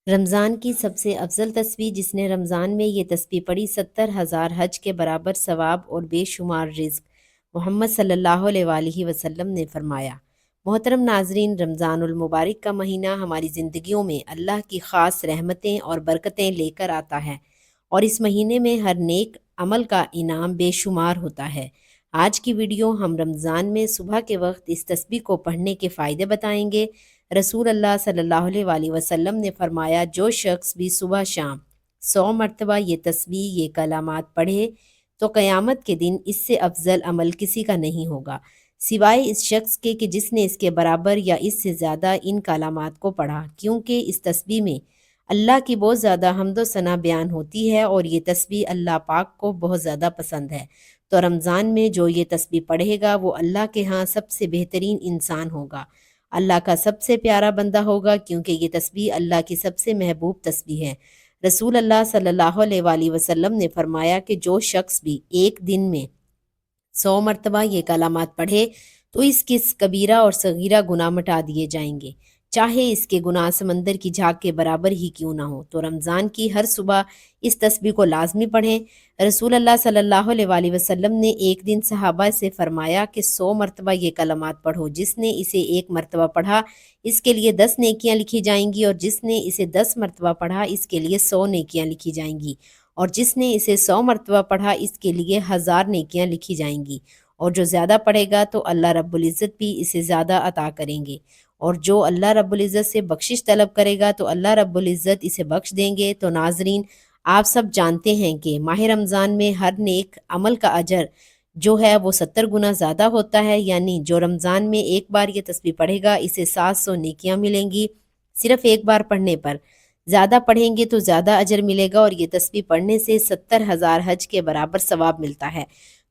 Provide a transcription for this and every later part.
رمضان کی سب سے افضل تسبیح، جس نے رمضان میں یہ تسبیح پڑھی 70,000 حج کے برابر ثواب اور بے شمار رزق۔ محمد صلی اللہ علیہ وآلہ وسلم نے فرمایا۔ محترم ناظرین، رمضان المبارک کا مہینہ ہماری زندگیوں میں اللہ کی خاص رحمتیں اور برکتیں لے کر آتا ہے، اور اس مہینے میں ہر نیک عمل کا انعام بے شمار ہوتا ہے۔ آج کی ویڈیو ہم رمضان میں صبح کے وقت اس تسبیح کو پڑھنے کے فائدے بتائیں گے۔ رسول اللہ صلی اللہ علیہ وآلہ وسلم نے فرمایا، جو شخص بھی صبح شام 100 مرتبہ یہ تسبیح، یہ کلمات پڑھے تو قیامت کے دن اس سے افضل عمل کسی کا نہیں ہوگا، سوائے اس شخص کے کہ جس نے اس کے برابر یا اس سے زیادہ ان کلمات کو پڑھا، کیونکہ اس تسبیح میں اللہ کی بہت زیادہ حمد و ثنا بیان ہوتی ہے، اور یہ تسبیح اللہ پاک کو بہت زیادہ پسند ہے۔ تو رمضان میں جو یہ تسبیح پڑھے گا وہ اللہ کے ہاں سب سے بہترین انسان ہوگا، اللہ کا سب سے پیارا بندہ ہوگا، کیونکہ یہ تسبیح اللہ کی سب سے محبوب تسبیح ہے۔ رسول اللہ صلی اللہ علیہ وآلہ وسلم نے فرمایا کہ جو شخص بھی ایک دن میں 100 مرتبہ یہ کلمات پڑھے تو اس کے کبیرہ اور صغیرہ گناہ مٹا دیے جائیں گے، چاہے اس کے گناہ سمندر کی جھاگ کے برابر ہی کیوں نہ ہو۔ تو رمضان کی ہر صبح اس تسبیح کو لازمی پڑھیں۔ رسول اللہ صلی اللہ علیہ وآلہ وسلم نے ایک دن صحابہ سے فرمایا کہ 100 مرتبہ یہ کلمات پڑھو، جس نے اسے ایک مرتبہ پڑھا اس کے لیے 10 نیکیاں لکھی جائیں گی، اور جس نے اسے 10 مرتبہ پڑھا اس کے لیے 100 نیکیاں لکھی جائیں گی، اور جس نے اسے 100 مرتبہ پڑھا اس کے لیے 1000 نیکیاں لکھی جائیں گی، اور جو زیادہ پڑھے گا تو اللہ رب العزت بھی اسے زیادہ عطا کریں گے، اور جو اللہ رب العزت سے بخشش طلب کرے گا تو اللہ رب العزت اسے بخش دیں گے۔ تو ناظرین، آپ سب جانتے ہیں کہ ماہ رمضان میں ہر نیک عمل کا اجر جو ہے وہ 70 گنا زیادہ ہوتا ہے، یعنی جو رمضان میں ایک بار یہ تسبیح پڑھے گا اسے 700 نیکیاں ملیں گی صرف ایک بار پڑھنے پر۔ زیادہ پڑھیں گے تو زیادہ اجر ملے گا، اور یہ تسبیح پڑھنے سے 70,000 حج کے برابر ثواب ملتا ہے۔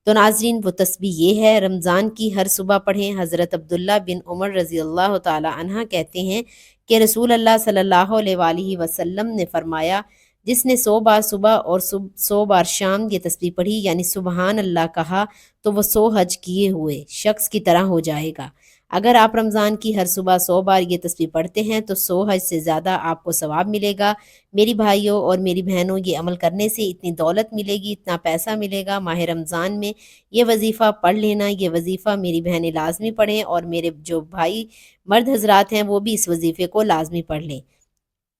تو ناظرین، وہ تسبیح یہ ہے، رمضان کی ہر صبح پڑھیں۔ حضرت عبداللہ بن عمر رضی اللہ تعالی عنہ کہتے ہیں کہ رسول اللہ صلی اللہ علیہ وآلہ وسلم نے فرمایا، جس نے 100 بار صبح اور 100 بار شام یہ تسبیح پڑھی، یعنی سبحان اللہ کہا، تو وہ 100 حج کیے ہوئے شخص کی طرح ہو جائے گا۔ اگر آپ رمضان کی ہر صبح 100 بار یہ تسبیح پڑھتے ہیں تو 100 حج سے زیادہ آپ کو ثواب ملے گا۔ میری بھائیوں اور میری بہنوں، یہ عمل کرنے سے اتنی دولت ملے گی، اتنا پیسہ ملے گا۔ ماہ رمضان میں یہ وظیفہ پڑھ لینا، یہ وظیفہ میری بہنیں لازمی پڑھیں، اور میرے جو بھائی مرد حضرات ہیں وہ بھی اس وظیفے کو لازمی پڑھ لیں۔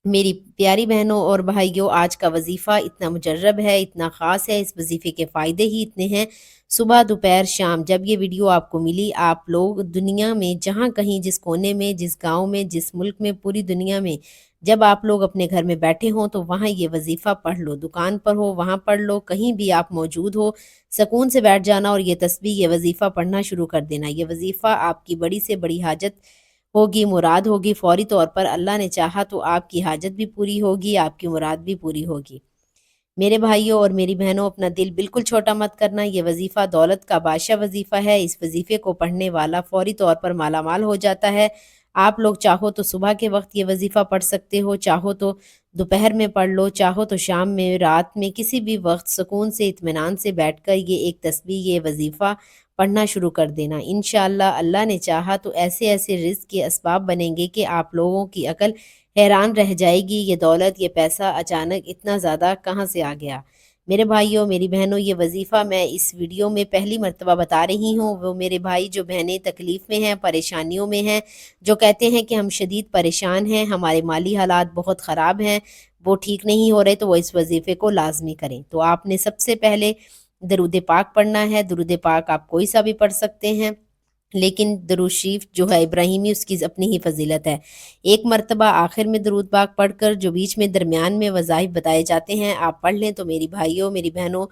میری پیاری بہنوں اور بھائیوں، آج کا وظیفہ اتنا مجرب ہے، اتنا خاص ہے، اس وظیفے کے فائدے ہی اتنے ہیں۔ صبح، دوپہر، شام، جب یہ ویڈیو آپ کو ملی، آپ لوگ دنیا میں جہاں کہیں، جس کونے میں، جس گاؤں میں، جس ملک میں، پوری دنیا میں جب آپ لوگ اپنے گھر میں بیٹھے ہوں تو وہاں یہ وظیفہ پڑھ لو، دکان پر ہو وہاں پڑھ لو، کہیں بھی آپ موجود ہو، سکون سے بیٹھ جانا اور یہ تسبیح، یہ وظیفہ پڑھنا شروع کر دینا۔ یہ وظیفہ آپ کی بڑی سے بڑی حاجت ہوگی، مراد ہوگی، فوری طور پر اللہ نے چاہا تو آپ کی حاجت بھی پوری ہوگی، آپ کی مراد بھی پوری ہوگی۔ میرے بھائیوں اور میری بہنوں، اپنا دل بالکل چھوٹا مت کرنا، یہ وظیفہ دولت کا بادشاہ وظیفہ ہے۔ اس وظیفے کو پڑھنے والا فوری طور پر مالا مال ہو جاتا ہے۔ آپ لوگ چاہو تو صبح کے وقت یہ وظیفہ پڑھ سکتے ہو، چاہو تو دوپہر میں پڑھ لو، چاہو تو شام میں، رات میں، کسی بھی وقت سکون سے اطمینان سے بیٹھ کر یہ ایک تسبیح، یہ وظیفہ پڑھنا شروع کر دینا۔ انشاءاللہ اللہ نے چاہا تو ایسے ایسے رزق کے اسباب بنیں گے کہ آپ لوگوں کی عقل حیران رہ جائے گی، یہ دولت، یہ پیسہ اچانک اتنا زیادہ کہاں سے آ گیا۔ میرے بھائیوں، میری بہنوں، یہ وظیفہ میں اس ویڈیو میں پہلی مرتبہ بتا رہی ہوں۔ وہ میرے بھائی جو بہنیں تکلیف میں ہیں، پریشانیوں میں ہیں، جو کہتے ہیں کہ ہم شدید پریشان ہیں، ہمارے مالی حالات بہت خراب ہیں، وہ ٹھیک نہیں ہو رہے، تو وہ اس وظیفے کو لازمی کریں۔ تو آپ نے سب سے پہلے درود پاک پڑھنا ہے۔ درود پاک آپ کوئی سا بھی پڑھ سکتے ہیں، لیکن درود شریف جو ہے ابراہیمی، اس کی اپنی ہی فضیلت ہے۔ ایک مرتبہ آخر میں درود پاک پڑھ کر جو بیچ میں درمیان میں وظائف بتائے جاتے ہیں آپ پڑھ لیں، تو میری بھائیوں، میری بہنوں،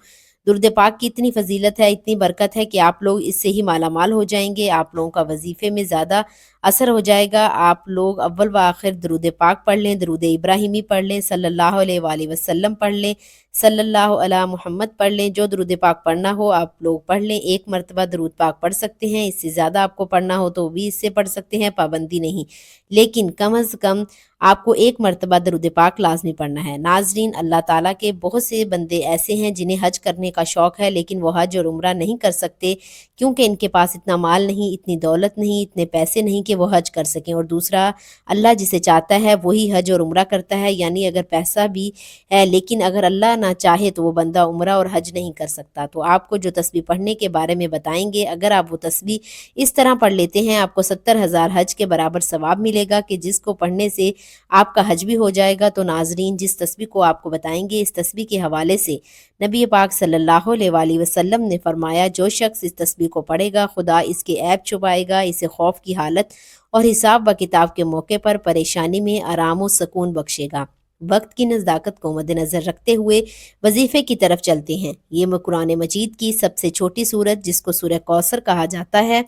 درود پاک کی اتنی فضیلت ہے، اتنی برکت ہے کہ آپ لوگ اس سے ہی مالا مال ہو جائیں گے، آپ لوگوں کا وظیفے میں زیادہ اثر ہو جائے گا۔ آپ لوگ اول و آخر درود پاک پڑھ لیں، درود ابراہیمی پڑھ لیں، صلی اللہ علیہ وآلہ وسلم پڑھ لیں، صلی اللہ علی محمد پڑھ لیں، جو درود پاک پڑھنا ہو آپ لوگ پڑھ لیں۔ ایک مرتبہ درود پاک پڑھ سکتے ہیں، اس سے زیادہ آپ کو پڑھنا ہو تو بھی اس سے پڑھ سکتے ہیں، پابندی نہیں۔ لیکن کم از کم آپ کو ایک مرتبہ درود پاک لازمی پڑھنا ہے۔ ناظرین، اللہ تعالیٰ کے بہت سے بندے ایسے ہیں جنہیں حج کرنے کا شوق ہے، لیکن وہ حج اور عمرہ نہیں کر سکتے کیونکہ ان کے پاس اتنا مال نہیں، اتنی دولت نہیں، اتنے پیسے نہیں کہ وہ حج کر سکیں۔ اور دوسرا، اللہ جسے چاہتا ہے وہی حج اور عمرہ کرتا ہے، یعنی اگر پیسہ بھی ہے لیکن اگر اللہ نہ چاہے تو وہ بندہ عمرہ اور حج نہیں کر سکتا۔ تو آپ کو جو تسبیح پڑھنے کے بارے میں بتائیں گے، اگر آپ وہ تسبیح اس طرح پڑھ لیتے ہیں، آپ کو 70,000 حج کے برابر ثواب ملے گا کہ جس کو پڑھنے سے آپ کا حج بھی ہو جائے گا۔ تو ناظرین، جس تسبیح کو آپ کو بتائیں گے، اس تسبیح کے حوالے سے نبی پاک صلی اللہ علیہ وآلہ وسلم نے فرمایا، جو شخص اس تسبیح کو پڑھے گا خدا اس کے عیب چھپائے گا، اسے خوف کی حالت اور حساب و کتاب کے موقع پر پریشانی میں آرام و سکون بخشے گا۔ وقت کی نزداکت کو مد نظر رکھتے ہوئے وظیفے کی طرف چلتے ہیں۔ یہ قرآن مجید کی سب سے چھوٹی سورت جس کو سورہ کوثر کہا جاتا ہے،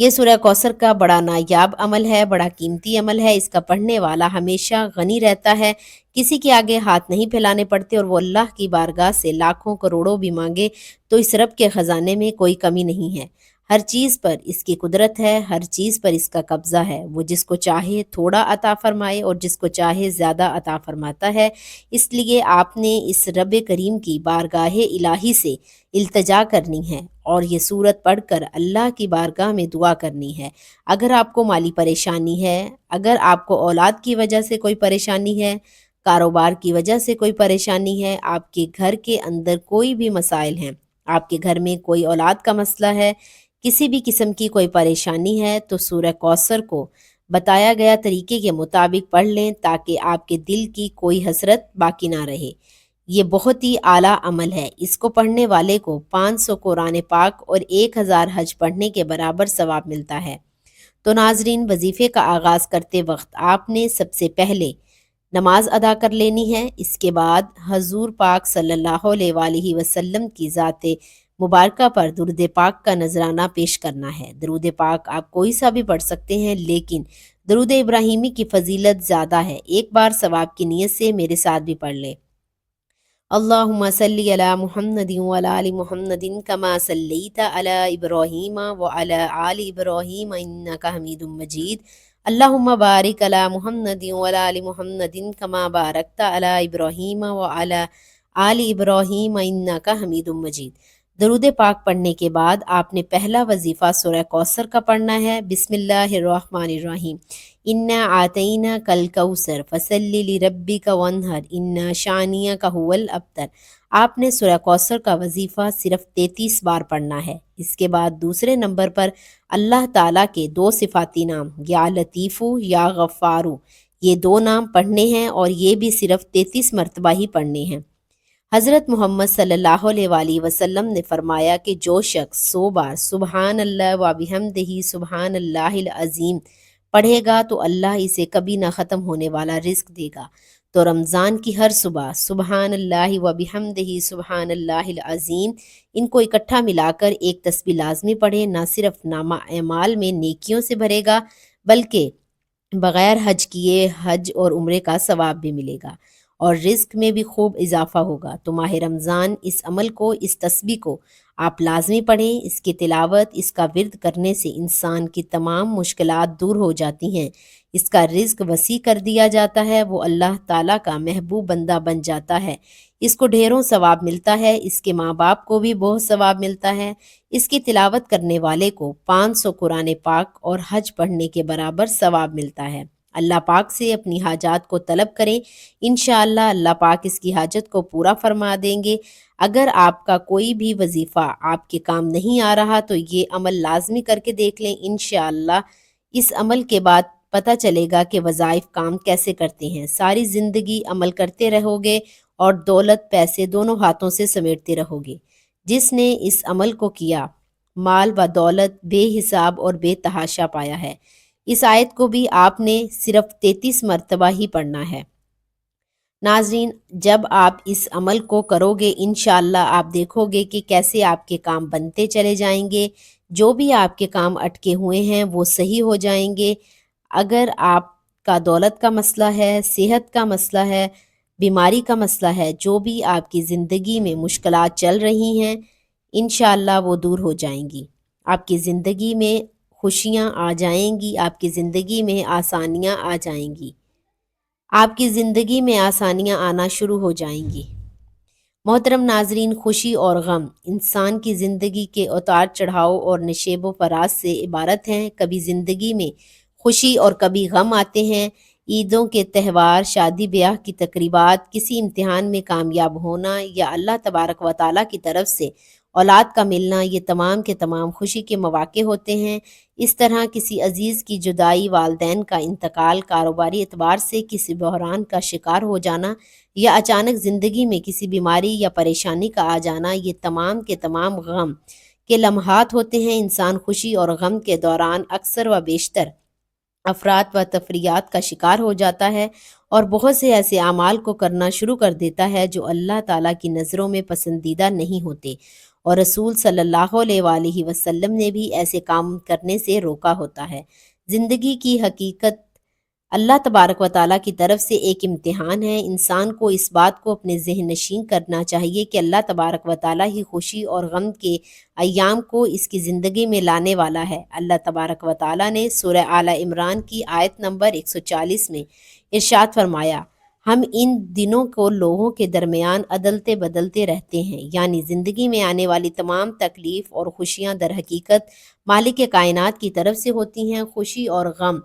یہ سورہ کوثر کا بڑا نایاب عمل ہے، بڑا قیمتی عمل ہے۔ اس کا پڑھنے والا ہمیشہ غنی رہتا ہے، کسی کے آگے ہاتھ نہیں پھیلانے پڑتے، اور وہ اللہ کی بارگاہ سے لاکھوں کروڑوں بھی مانگے تو اس رب کے خزانے میں کوئی کمی نہیں ہے۔ ہر چیز پر اس کی قدرت ہے، ہر چیز پر اس کا قبضہ ہے۔ وہ جس کو چاہے تھوڑا عطا فرمائے اور جس کو چاہے زیادہ عطا فرماتا ہے۔ اس لیے آپ نے اس رب کریم کی بارگاہ الہی سے التجا کرنی ہے اور یہ سورت پڑھ کر اللہ کی بارگاہ میں دعا کرنی ہے۔ اگر آپ کو مالی پریشانی ہے، اگر آپ کو اولاد کی وجہ سے کوئی پریشانی ہے، کاروبار کی وجہ سے کوئی پریشانی ہے، آپ کے گھر کے اندر کوئی بھی مسائل ہیں، آپ کے گھر میں کوئی اولاد کا مسئلہ ہے، کسی بھی قسم کی کوئی پریشانی ہے، تو سورہ کوثر کو بتایا گیا طریقے کے مطابق پڑھ لیں تاکہ آپ کے دل کی کوئی حسرت باقی نہ رہے۔ یہ بہت ہی اعلیٰ عمل ہے۔ اس کو پڑھنے والے کو 500 قرآن پاک اور 1000 حج پڑھنے کے برابر ثواب ملتا ہے۔ تو ناظرین، وظیفے کا آغاز کرتے وقت آپ نے سب سے پہلے نماز ادا کر لینی ہے۔ اس کے بعد حضور پاک صلی اللہ علیہ وآلہ وسلم کی ذات مبارکہ پر درود پاک کا نذرانہ پیش کرنا ہے۔ درود پاک آپ کوئی سا بھی پڑھ سکتے ہیں، لیکن درود ابراہیمی کی فضیلت زیادہ ہے۔ ایک بار ثواب کی نیت سے میرے ساتھ بھی پڑھ لیں۔ اللہم صلی علی محمد وعلی آل محمد کما صلیت علی ابراہیم وعلی آل ابراہیم انکا حمید مجید۔ اللہم بارک علی محمد وعلی آل محمد کما بارکت علی ابراہیم وعلی آل ابراہیم انکا حمید مجید۔ درود پاک پڑھنے کے بعد آپ نے پہلا وظیفہ سورہ کوثر کا پڑھنا ہے۔ بسم اللہ الرحمن الرحیم۔ انا آتینا کل کوثر فصلی لربک وانحر ان شانیک هو الابتر۔ آپ نے سورہ کوثر کا وظیفہ صرف 33 بار پڑھنا ہے۔ اس کے بعد دوسرے نمبر پر اللہ تعالیٰ کے 2 صفاتی نام یا لطیفو یا غفارو، یہ 2 نام پڑھنے ہیں اور یہ بھی صرف 33 مرتبہ ہی پڑھنے ہیں۔ حضرت محمد صلی اللہ علیہ وآلہ وسلم نے فرمایا کہ جو شخص 100 بار سبحان اللہ و بحمدہ سبحان اللہ العظیم پڑھے گا تو اللہ اسے کبھی نہ ختم ہونے والا رزق دے گا۔ تو رمضان کی ہر صبح سبحان اللہ و بحمدہ سبحان اللہ العظیم، ان کو اکٹھا ملا کر ایک تسبیح لازمی پڑھیں۔ نہ صرف نامہ اعمال میں نیکیوں سے بھرے گا بلکہ بغیر حج کیے حج اور عمرے کا ثواب بھی ملے گا اور رزق میں بھی خوب اضافہ ہوگا۔ تو ماہ رمضان اس عمل کو، اس تسبیح کو آپ لازمی پڑھیں۔ اس کی تلاوت، اس کا ورد کرنے سے انسان کی تمام مشکلات دور ہو جاتی ہیں، اس کا رزق وسیع کر دیا جاتا ہے، وہ اللہ تعالیٰ کا محبوب بندہ بن جاتا ہے، اس کو ڈھیروں ثواب ملتا ہے، اس کے ماں باپ کو بھی بہت ثواب ملتا ہے۔ اس کی تلاوت کرنے والے کو 500 قرآن پاک اور حج پڑھنے کے برابر ثواب ملتا ہے۔ اللہ پاک سے اپنی حاجات کو طلب کریں، انشاءاللہ اللہ پاک اس کی حاجت کو پورا فرما دیں گے۔ اگر آپ کا کوئی بھی وظیفہ آپ کے کام نہیں آ رہا تو یہ عمل لازمی کر کے دیکھ لیں، انشاءاللہ اس عمل کے بعد پتہ چلے گا کہ وظائف کام کیسے کرتے ہیں۔ ساری زندگی عمل کرتے رہو گے اور دولت پیسے دونوں ہاتھوں سے سمیٹتے رہو گے۔ جس نے اس عمل کو کیا مال و دولت بے حساب اور بے تحاشا پایا ہے۔ اس آیت کو بھی آپ نے صرف 33 مرتبہ ہی پڑھنا ہے۔ ناظرین، جب آپ اس عمل کو کرو گے انشاءاللہ آپ دیکھو گے کہ کیسے آپ کے کام بنتے چلے جائیں گے، جو بھی آپ کے کام اٹکے ہوئے ہیں وہ صحیح ہو جائیں گے۔ اگر آپ کا دولت کا مسئلہ ہے، صحت کا مسئلہ ہے، بیماری کا مسئلہ ہے، جو بھی آپ کی زندگی میں مشکلات چل رہی ہیں انشاءاللہ وہ دور ہو جائیں گی۔ آپ کی زندگی میں خوشیاں آ جائیں گی، آپ کی زندگی میں آسانیاں آ جائیں گی، آپ کی زندگی میں آسانیاں آنا شروع ہو جائیں گی۔ محترم ناظرین، خوشی اور غم انسان کی زندگی کے اتار چڑھاؤ اور نشیب و فراز سے عبارت ہیں۔ کبھی زندگی میں خوشی اور کبھی غم آتے ہیں۔ عیدوں کے تہوار، شادی بیاہ کی تقریبات، کسی امتحان میں کامیاب ہونا یا اللہ تبارک و تعالیٰ کی طرف سے اولاد کا ملنا، یہ تمام کے تمام خوشی کے مواقع ہوتے ہیں۔ اس طرح کسی عزیز کی جدائی، والدین کا انتقال، کاروباری اعتبار سے کسی بحران کا شکار ہو جانا یا اچانک زندگی میں کسی بیماری یا پریشانی کا آ جانا، یہ تمام کے تمام غم کے لمحات ہوتے ہیں۔ انسان خوشی اور غم کے دوران اکثر و بیشتر افراد و تفریحات کا شکار ہو جاتا ہے اور بہت سے ایسے اعمال کو کرنا شروع کر دیتا ہے جو اللہ تعالیٰ کی نظروں میں پسندیدہ نہیں ہوتے، اور رسول صلی اللہ علیہ وآلہ وسلم نے بھی ایسے کام کرنے سے روکا ہوتا ہے۔ زندگی کی حقیقت اللہ تبارک و تعالیٰ کی طرف سے ایک امتحان ہے۔ انسان کو اس بات کو اپنے ذہن نشین کرنا چاہیے کہ اللہ تبارک و تعالیٰ ہی خوشی اور غم کے ایام کو اس کی زندگی میں لانے والا ہے۔ اللہ تبارک و تعالیٰ نے سورہ آل عمران کی آیت نمبر 140 میں ارشاد فرمایا، ہم ان دنوں کو لوگوں کے درمیان عدلتے بدلتے رہتے ہیں، یعنی زندگی میں آنے والی تمام تکلیف اور خوشیاں در حقیقت مالک کائنات کی طرف سے ہوتی ہیں۔ خوشی اور غم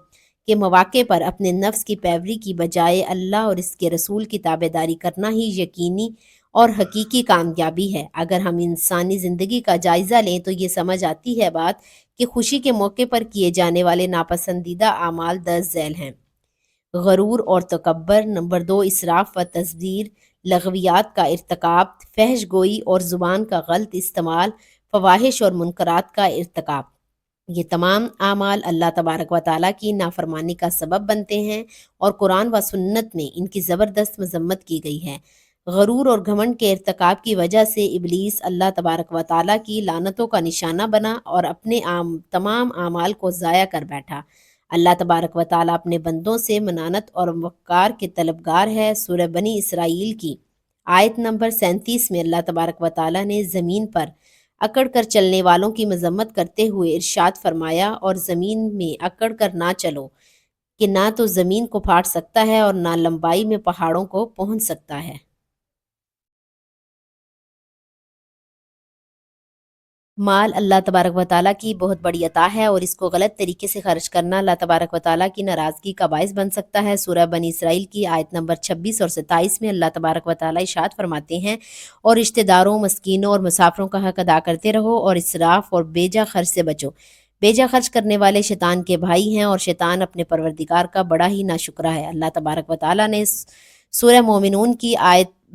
کے مواقع پر اپنے نفس کی پیروی کی بجائے اللہ اور اس کے رسول کی تابعداری کرنا ہی یقینی اور حقیقی کامیابی ہے۔ اگر ہم انسانی زندگی کا جائزہ لیں تو یہ سمجھ آتی ہے بات کہ خوشی کے موقع پر کیے جانے والے ناپسندیدہ اعمال درج ذیل ہیں: غرور اور تکبر، نمبر 2 اسراف و تبذیر، لغویات کا ارتکاب، فحش گوئی اور زبان کا غلط استعمال، فواحش اور منکرات کا ارتکاب۔ یہ تمام اعمال اللہ تبارک و تعالیٰ کی نافرمانی کا سبب بنتے ہیں اور قرآن و سنت میں ان کی زبردست مذمت کی گئی ہے۔ غرور اور گھمنڈ کے ارتکاب کی وجہ سے ابلیس اللہ تبارک و تعالیٰ کی لعنتوں کا نشانہ بنا اور اپنے تمام اعمال کو ضائع کر بیٹھا۔ اللہ تبارک و تعالیٰ اپنے بندوں سے منانت اور وقار کے طلبگار ہے۔ سورہ بنی اسرائیل کی آیت نمبر 37 میں اللہ تبارک و تعالیٰ نے زمین پر اکڑ کر چلنے والوں کی مذمت کرتے ہوئے ارشاد فرمایا، اور زمین میں اکڑ کر نہ چلو کہ نہ تو زمین کو پھاڑ سکتا ہے اور نہ لمبائی میں پہاڑوں کو پہنچ سکتا ہے۔ مال اللہ تبارک و تعالیٰ کی بہت بڑی عطا ہے اور اس کو غلط طریقے سے خرچ کرنا اللہ تبارک و تعالیٰ کی ناراضگی کا باعث بن سکتا ہے۔ سورہ بنی اسرائیل کی آیت نمبر 26 اور 27 میں اللہ تبارک و تعالیٰ ارشاد فرماتے ہیں، اور رشتہ داروں، مسکینوں اور مسافروں کا حق ادا کرتے رہو اور اسراف اور بیجا خرچ سے بچو۔ بیجا خرچ کرنے والے شیطان کے بھائی ہیں اور شیطان اپنے پروردگار کا بڑا ہی ناشکرا ہے۔ اللہ تبارک و تعالیٰ نے سورہ مومنون کی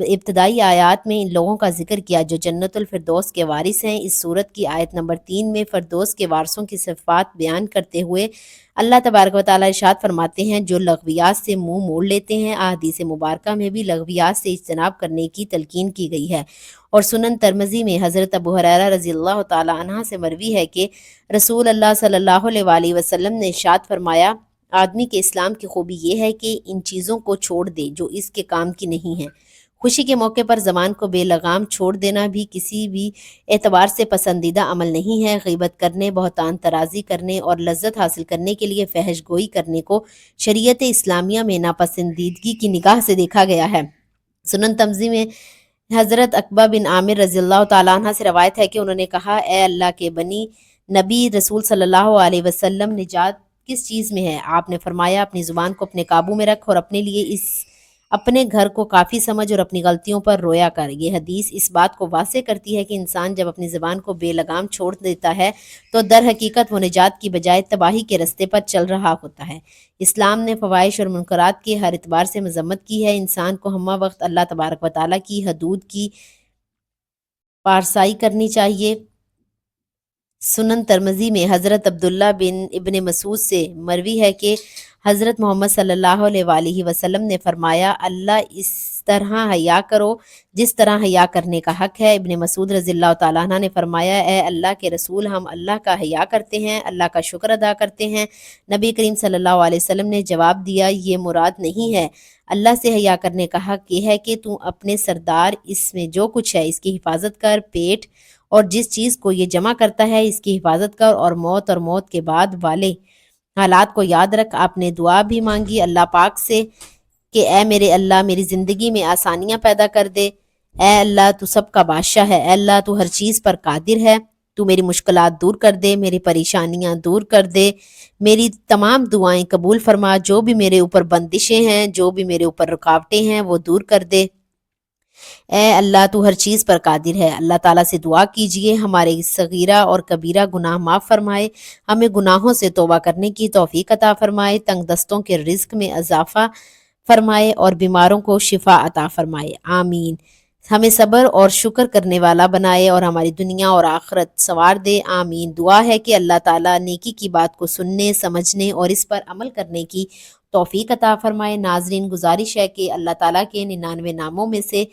ابتدائی آیات میں ان لوگوں کا ذکر کیا جو جنت الفردوس کے وارث ہیں۔ اس سورت کی آیت نمبر 3 میں فردوس کے وارثوں کی صفات بیان کرتے ہوئے اللہ تبارک و تعالیٰ ارشاد فرماتے ہیں، جو لغویات سے منہ موڑ لیتے ہیں۔ احادیث مبارکہ میں بھی لغویات سے اجتناب کرنے کی تلقین کی گئی ہے، اور سنن ترمذی میں حضرت ابو ہریرہ رضی اللہ تعالیٰ عنہ سے مروی ہے کہ رسول اللہ صلی اللہ علیہ وآلہ وسلم نے ارشاد فرمایا، آدمی کے اسلام کی خوبی یہ ہے کہ ان چیزوں کو چھوڑ دے جو اس کے کام کی نہیں ہیں۔ خوشی کے موقع پر زبان کو بے لگام چھوڑ دینا بھی کسی بھی اعتبار سے پسندیدہ عمل نہیں ہے۔ غیبت کرنے، بہتان ترازی کرنے اور لذت حاصل کرنے کے لیے فحش گوئی کرنے کو شریعت اسلامیہ میں ناپسندیدگی کی نگاہ سے دیکھا گیا ہے۔ سنن ترمذی میں حضرت عقبہ بن عامر رضی اللہ تعالیٰ عنہ سے روایت ہے کہ انہوں نے کہا، اے اللہ کے بنی نبی رسول صلی اللہ علیہ وسلم، نجات کس چیز میں ہے؟ آپ نے فرمایا، اپنی زبان کو اپنے قابو میں رکھ اور اپنے لیے اپنے گھر کو کافی سمجھ اور اپنی غلطیوں پر رویا کر۔ یہ حدیث اس بات کو واضح کرتی ہے کہ انسان جب اپنی زبان کو بے لگام چھوڑ دیتا ہے تو در حقیقت وہ نجات کی بجائے تباہی کے رستے پر چل رہا ہوتا ہے۔ اسلام نے فواحش اور منکرات کی ہر اعتبار سے مذمت کی ہے۔ انسان کو ہمہ وقت اللہ تبارک و تعالیٰ کی حدود کی پاسداری کرنی چاہیے۔ سنن ترمذی میں حضرت عبداللہ بن ابن مسعود سے مروی ہے کہ حضرت محمد صلی اللہ علیہ وآلہ وسلم نے فرمایا، اللہ اس طرح حیا کرو جس طرح حیا کرنے کا حق ہے۔ ابن مسعود رضی اللہ تعالیٰ عنہ نے فرمایا، اے اللہ کے رسول، ہم اللہ کا حیا کرتے ہیں، اللہ کا شکر ادا کرتے ہیں۔ نبی کریم صلی اللہ علیہ وسلم نے جواب دیا، یہ مراد نہیں ہے۔ اللہ سے حیا کرنے کا حق یہ ہے کہ تو اپنے سردار اس میں جو کچھ ہے اس کی حفاظت کر، پیٹ اور جس چیز کو یہ جمع کرتا ہے اس کی حفاظت کر، اور موت کے بعد والے حالات کو یاد رکھ۔ آپ نے دعا بھی مانگی اللہ پاک سے کہ اے میرے اللہ میری زندگی میں آسانیاں پیدا کر دے، اے اللہ تو سب کا بادشاہ ہے، اے اللہ تو ہر چیز پر قادر ہے، تو میری مشکلات دور کر دے، میری پریشانیاں دور کر دے، میری تمام دعائیں قبول فرما، جو بھی میرے اوپر بندشیں ہیں، جو بھی میرے اوپر رکاوٹیں ہیں وہ دور کر دے، اے اللہ تو ہر چیز پر قادر ہے۔ اللہ تعالیٰ سے دعا کیجئے ہمارے صغیرہ اور کبیرہ گناہ معاف فرمائے، ہمیں گناہوں سے توبہ کرنے کی توفیق عطا فرمائے، تنگ دستوں کے رزق میں اضافہ فرمائے اور بیماروں کو شفا عطا فرمائے، آمین۔ ہمیں صبر اور شکر کرنے والا بنائے اور ہماری دنیا اور آخرت سنوار دے، آمین۔ دعا ہے کہ اللہ تعالیٰ نیکی کی بات کو سننے، سمجھنے اور اس پر عمل کرنے کی توفیق عطا فرمائے۔ ناظرین گزارش ہے کہ اللہ تعالیٰ کے 99 ناموں میں سے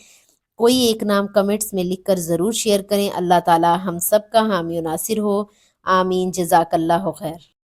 کوئی ایک نام کمنٹس میں لکھ کر ضرور شیئر کریں۔ اللہ تعالیٰ ہم سب کا حامی و ناصر ہو، آمین۔ جزاک اللہ خیر۔